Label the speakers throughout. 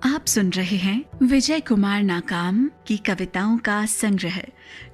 Speaker 1: आप सुन रहे हैं विजय कुमार नाकाम की कविताओं का संग्रह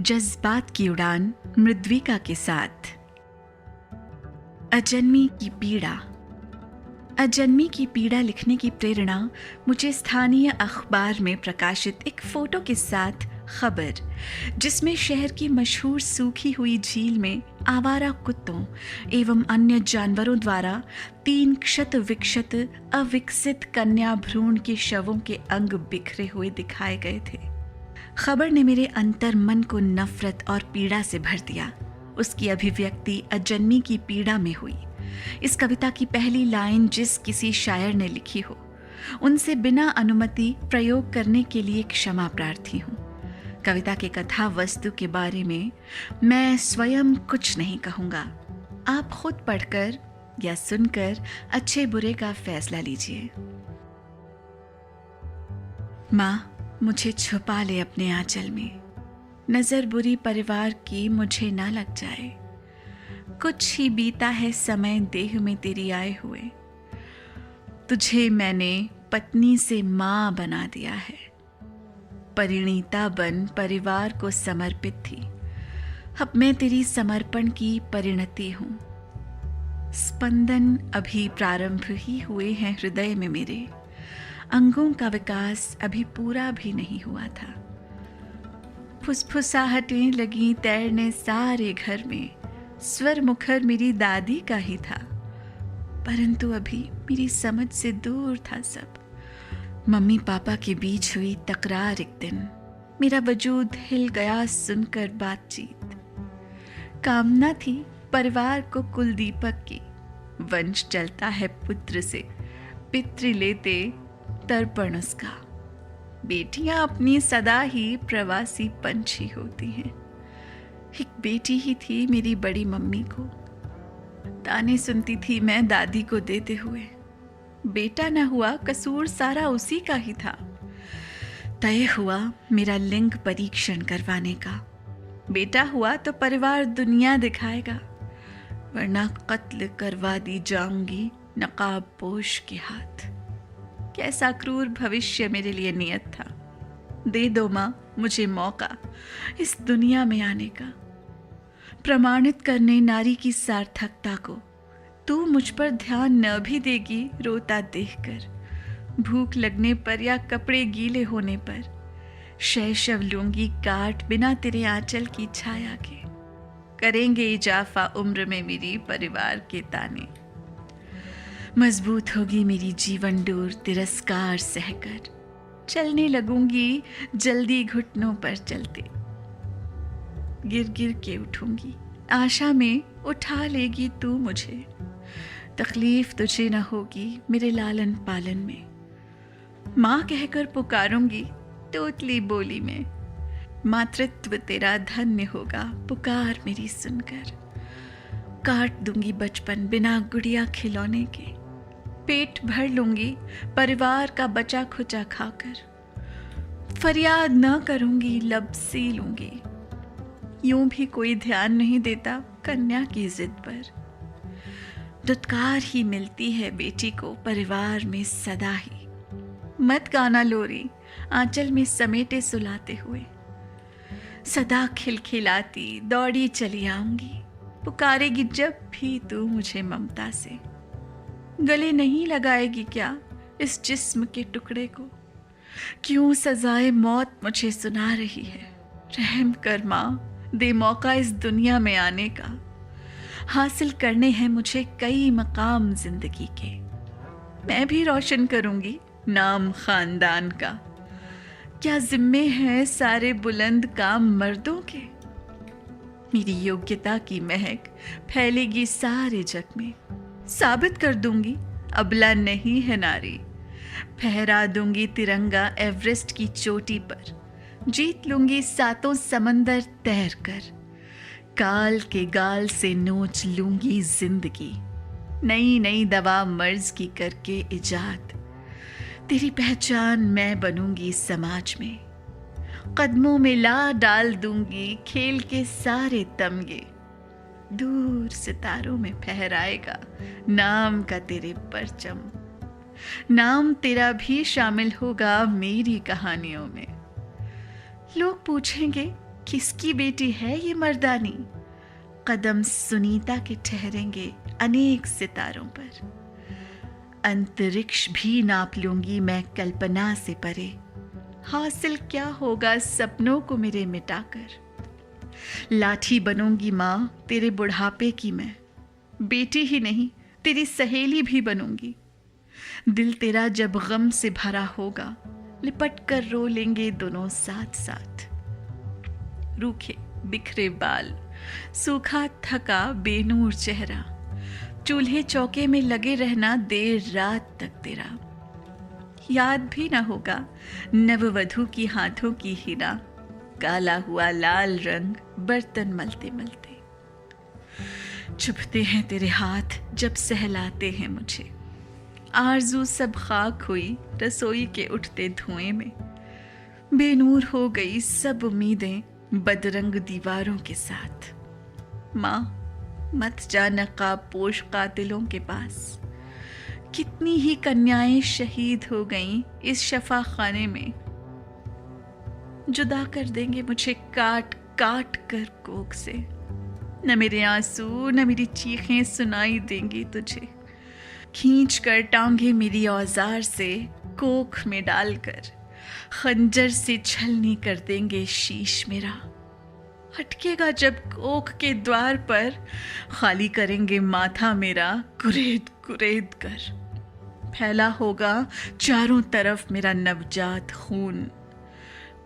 Speaker 1: जज्बात की उड़ान मृद्विका के साथ। अजन्मी की पीड़ा। अजन्मी की पीड़ा लिखने की प्रेरणा मुझे स्थानीय अखबार में प्रकाशित एक फोटो के साथ खबर, जिसमें शहर की मशहूर सूखी हुई झील में आवारा कुत्तों एवं अन्य जानवरों द्वारा 3 क्षत विक्षत अविकसित कन्या भ्रूण के शवों के अंग बिखरे हुए दिखाए गए थे। खबर ने मेरे अंतर मन को नफरत और पीड़ा से भर दिया। उसकी अभिव्यक्ति अजन्मी की पीड़ा में हुई। इस कविता की पहली लाइन जिस किसी शायर ने लिखी हो, उनसे बिना अनुमति प्रयोग करने के लिए क्षमा प्रार्थी हूँ। कविता के कथा वस्तु के बारे में मैं स्वयं कुछ नहीं कहूँगा। आप खुद पढ़कर या सुनकर अच्छे बुरे का फैसला लीजिए। माँ, मुझे छुपा ले अपने आंचल में, नजर बुरी परिवार की मुझे ना लग जाए। कुछ ही बीता है समय देह में तेरी आए हुए, तुझे मैंने पत्नी से माँ बना दिया है। परिणीता बन परिवार को समर्पित थी, अब मैं तेरी समर्पण की परिणति हूँ। स्पंदन अभी प्रारंभ ही हुए हैं हृदय में मेरे, अंगों का विकास अभी पूरा भी नहीं हुआ था। फुसफुसाहटें लगी तैरने सारे घर में, स्वर मुखर मेरी दादी का ही था, परंतु अभी मेरी समझ से दूर था सब। मम्मी पापा के बीच हुई तकरार एक दिन, मेरा वजूद हिल गया सुनकर बातचीत। कामना थी परिवार को कुलदीपक की, वंश चलता है पुत्र से, पितृ लेते तर्पण उसका। बेटियां अपनी सदा ही प्रवासी पंछी होती हैं। एक बेटी ही थी मेरी बड़ी मम्मी को, ताने सुनती थी मैं दादी को देते हुए। बेटा न हुआ, कसूर सारा उसी का ही था। तय हुआ मेरा लिंग परीक्षण करवाने का। बेटा हुआ तो परिवार दुनिया दिखाएगा, वरना कत्ल करवा दी जाऊंगी नकाब पोश के हाथ। कैसा क्रूर भविष्य मेरे लिए नियत था। दे दो माँ मुझे मौका इस दुनिया में आने का, प्रमाणित करने नारी की सार्थकता को। तू मुझ पर ध्यान न भी देगी रोता देखकर, भूख लगने पर या कपड़े गीले होने पर शैशव लूंगी काट बिना तेरे आंचल की छाया के। करेंगे इजाफा उम्र में मेरी परिवार के ताने, मजबूत होगी मेरी जीवन डोर तिरस्कार सहकर। चलने लगूंगी जल्दी घुटनों पर चलते, गिर गिर के उठूंगी आशा में उठा लेगी तू मुझे। तकलीफ तुझे न होगी मेरे लालन पालन में, माँ कहकर पुकारूंगी तोतली बोली में। मातृत्व तेरा धन्य होगा पुकार मेरी सुनकर। काट दूंगी बचपन बिना गुड़िया खिलौने के, पेट भर लूंगी परिवार का बचा खुचा खाकर। फरियाद न करूंगी लब सी लूंगी, यूं भी कोई ध्यान नहीं देता कन्या की जिद पर। दुत्कार ही मिलती है बेटी को परिवार में सदा ही। मत गाना लोरी आंचल में समेटे सुलाते हुए, सदा खिलखिलाती दौड़ी चली आऊंगी। पुकारेगी जब भी तू मुझे ममता से, गले नहीं लगाएगी क्या इस जिस्म के टुकड़े को। क्यों सजाए मौत मुझे सुना रही है, रहम कर माँ दे मौका इस दुनिया में आने का। हासिल करने हैं मुझे कई मकाम जिंदगी के, मैं भी रोशन करूंगी नाम खानदान का। क्या जिम्मे हैं सारे बुलंद काम मर्दों के, मेरी योग्यता की महक फैलेगी सारे जग में। साबित कर दूंगी अबला नहीं है नारी, फहरा दूंगी तिरंगा एवरेस्ट की चोटी पर। जीत लूंगी सातों समंदर तैर कर, काल के गाल से नोच लूंगी जिंदगी। नई नई दवा मर्ज की करके इजाद, तेरी पहचान मैं बनूंगी समाज में। कदमों में ला डाल दूंगी खेल के सारे तमगे, दूर सितारों में फहराएगा नाम का तेरे परचम। नाम तेरा भी शामिल होगा मेरी कहानियों में। लोग पूछेंगे किसकी बेटी है ये मर्दानी, कदम सुनीता के ठहरेंगे अनेक सितारों पर। अंतरिक्ष भी नाप लूंगी मैं कल्पना से परे, हासिल क्या होगा सपनों को मेरे मिटाकर। लाठी बनूंगी माँ तेरे बुढ़ापे की मैं, बेटी ही नहीं तेरी सहेली भी बनूंगी। दिल तेरा जब गम से भरा होगा, लिपट कर रो लेंगे दोनों साथ साथ। रूखे बिखरे बाल, सूखा थका बेनूर चेहरा, चूल्हे चौके में लगे रहना देर रात तक तेरा। याद भी ना होगा नववधू की हाथों की हीरा, काला हुआ लाल रंग बर्तन मलते मलते। चुभते हैं तेरे हाथ जब सहलाते हैं मुझे, आरज़ू सब खाक हुई रसोई के उठते धुएं में। बेनूर हो गई सब उम्मीदें बदरंग दीवारों के साथ। माँ मत जा नकाब पोश कातिलों के पास, कितनी ही कन्याएं शहीद हो गईं इस शफा खाने में। जुदा कर देंगे मुझे काट काट कर कोख से, न मेरे आंसू न मेरी चीखें सुनाई देंगी तुझे। खींच कर टांगे मेरी औजार से कोख में डालकर, खंजर से छलनी कर देंगे शीश मेरा। अटकेगा जब कोख के द्वार पर, खाली करेंगे माथा मेरा कुरेद कुरेद कर। फैला होगा चारों तरफ मेरा नवजात खून,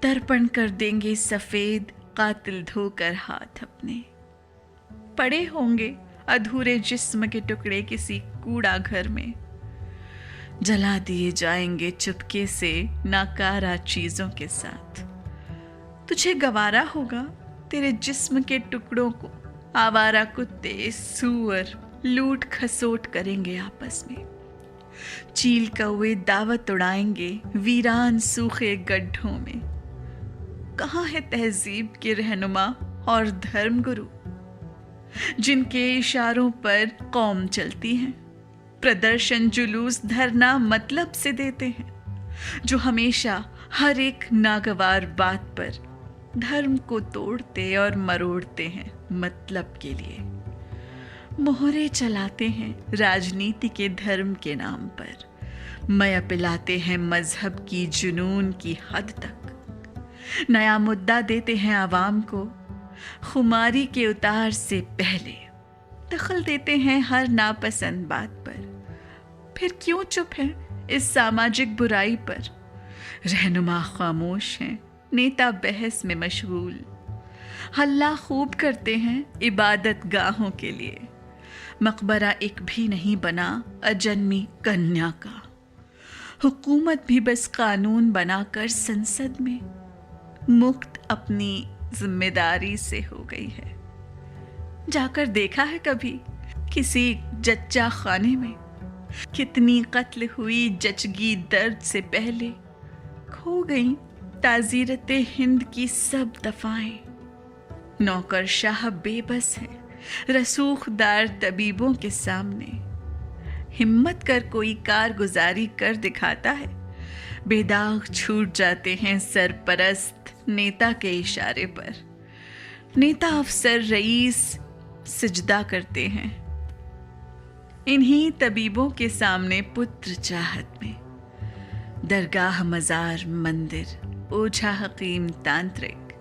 Speaker 1: तर्पण कर देंगे सफेद कातिल धोकर हाथ अपने। पड़े होंगे अधूरे जिस्म के टुकड़े किसी कूड़ा घर में, जला दिए जाएंगे चुपके से नाकारा चीजों के साथ। तुझे गवारा होगा तेरे जिस्म के टुकड़ों को आवारा कुत्ते सूअर लूट खसोट करेंगे आपस में। चील कौवे दावत उड़ाएंगे वीरान सूखे गड्ढों में। कहाँ है तहजीब के रहनुमा और धर्मगुरु, जिनके इशारों पर कौम चलती है। प्रदर्शन जुलूस धरना मतलब से देते हैं, जो हमेशा हर एक नागवार बात पर धर्म को तोड़ते और मरोड़ते हैं मतलब के लिए। मोहरे चलाते हैं राजनीति के धर्म के नाम पर, मया पिलाते हैं मजहब की जुनून की हद तक। नया मुद्दा देते हैं आवाम को खुमारी के उतार से पहले, दखल देते हैं हर नापसंद बात पर। फिर क्यों चुप है इस सामाजिक बुराई पर? रहनुमा खामोश हैं, नेता बहस में मशगूल। हल्ला खूब करते हैं इबादत गाहों के लिए, मकबरा एक भी नहीं बना अजन्मी कन्या का। हुकूमत भी बस कानून बनाकर संसद में मुक्त अपनी जिम्मेदारी से हो गई है। जाकर देखा है कभी किसी जच्चा खाने में? कितनी कत्ल हुई जचगी दर्द से पहले, खो गई ताजीरते हिंद की सब दफाएं। नौकरशाह बेबस है रसूखदार तबीबों के सामने। हिम्मत कर कोई कारगुजारी कर दिखाता है, बेदाग छूट जाते हैं सरपरस्त नेता के इशारे पर। नेता अफसर रईस सिजदा करते हैं इन्हीं तबीबों के सामने पुत्र चाहत में। दरगाह मजार मंदिर ओझा हकीम तांत्रिक,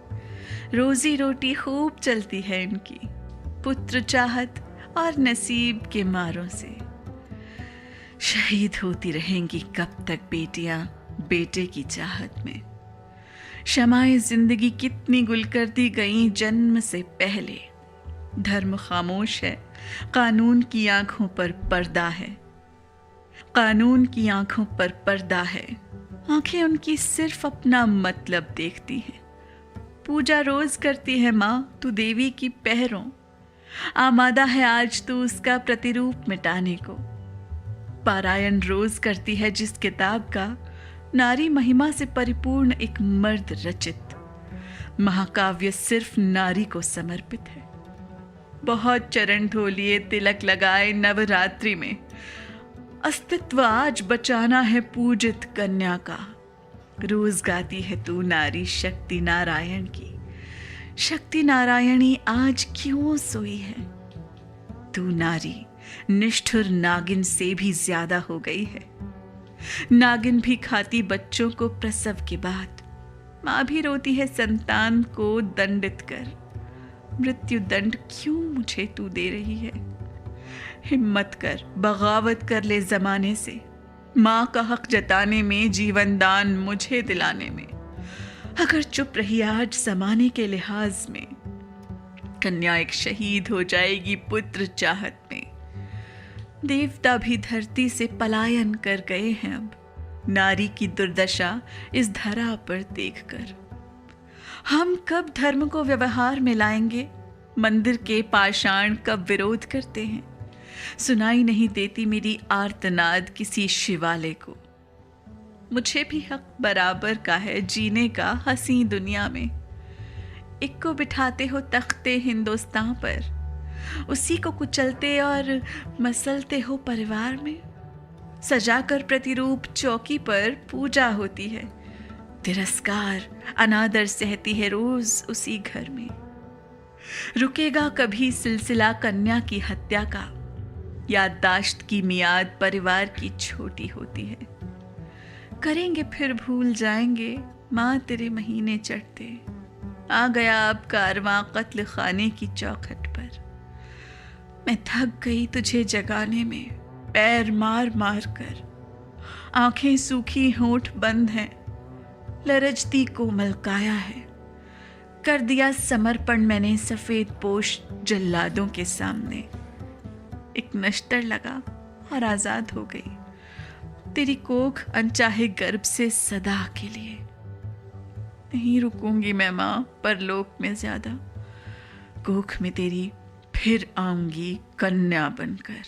Speaker 1: रोजी रोटी खूब चलती है इनकी पुत्र चाहत और नसीब के मारों से। शहीद होती रहेंगी कब तक बेटियां बेटे की चाहत में। शमाए जिंदगी कितनी गुल कर दी गई जन्म से पहले। धर्म खामोश है, कानून की आंखों पर पर्दा है। कानून की आंखों पर पर्दा है, आंखें उनकी सिर्फ अपना मतलब देखती हैं। पूजा रोज करती है माँ तू देवी की पहरों, आमादा है आज तू उसका प्रतिरूप मिटाने को। पारायण रोज करती है जिस किताब का नारी महिमा से परिपूर्ण एक मर्द रचित महाकाव्य सिर्फ नारी को समर्पित है। बहुत चरण धो लिए तिलक लगाए नवरात्रि में, अस्तित्व आज बचाना है पूजित कन्या का। रोज गाती है तू नारी शक्ति नारायण की। शक्ति नारायणी आज क्यों सोई है? तू नारी निष्ठुर नागिन से भी ज्यादा हो गई है। नागिन भी खाती बच्चों को प्रसव के बाद। माँ भी रोती है संतान को दंडित कर। मृत्यु दंड क्यों मुझे तू दे रही है? हिम्मत कर, बगावत कर ले जमाने से। माँ का हक जताने में, जीवन दान मुझे दिलाने में। अगर चुप रही आज जमाने के लिहाज में, कन्या एक शहीद हो जाएगी पुत्र चाहत में। देवता भी धरती से पलायन कर गए हैं अब, नारी की दुर्दशा इस धरा पर देखकर। हम कब धर्म को व्यवहार में लाएंगे? मंदिर के पाषाण कब विरोध करते हैं? सुनाई नहीं देती मेरी आर्तनाद किसी शिवालय को। मुझे भी हक बराबर का है जीने का हंसी दुनिया में। एक को बिठाते हो तख्ते हिंदुस्तान पर, उसी को कुचलते और मसलते हो परिवार में। सजाकर प्रतिरूप चौकी पर पूजा होती है, तिरस्कार अनादर सहती है रोज उसी घर में। रुकेगा कभी सिलसिला कन्या की हत्या का? याददाश्त की मियाद परिवार की छोटी होती है। करेंगे फिर भूल जाएंगे माँ तेरे महीने चढ़ते। आ गया अब कारवां कत्ल खाने की चौखट पर। मैं थक गई तुझे जगाने में, पैर मार मार कर। आंखें सूखी होंठ बंद हैं, लरजती कोमल काया है। कर दिया समर्पण मैंने सफेद पोश जल्लादों के सामने। एक नश्तर लगा और आजाद हो गई, तेरी कोख अनचाहे गर्भ से सदा के लिए। नहीं रुकूंगी मैं माँ परलोक में ज्यादा, कोख में तेरी फिर आऊंगी कन्या बनकर।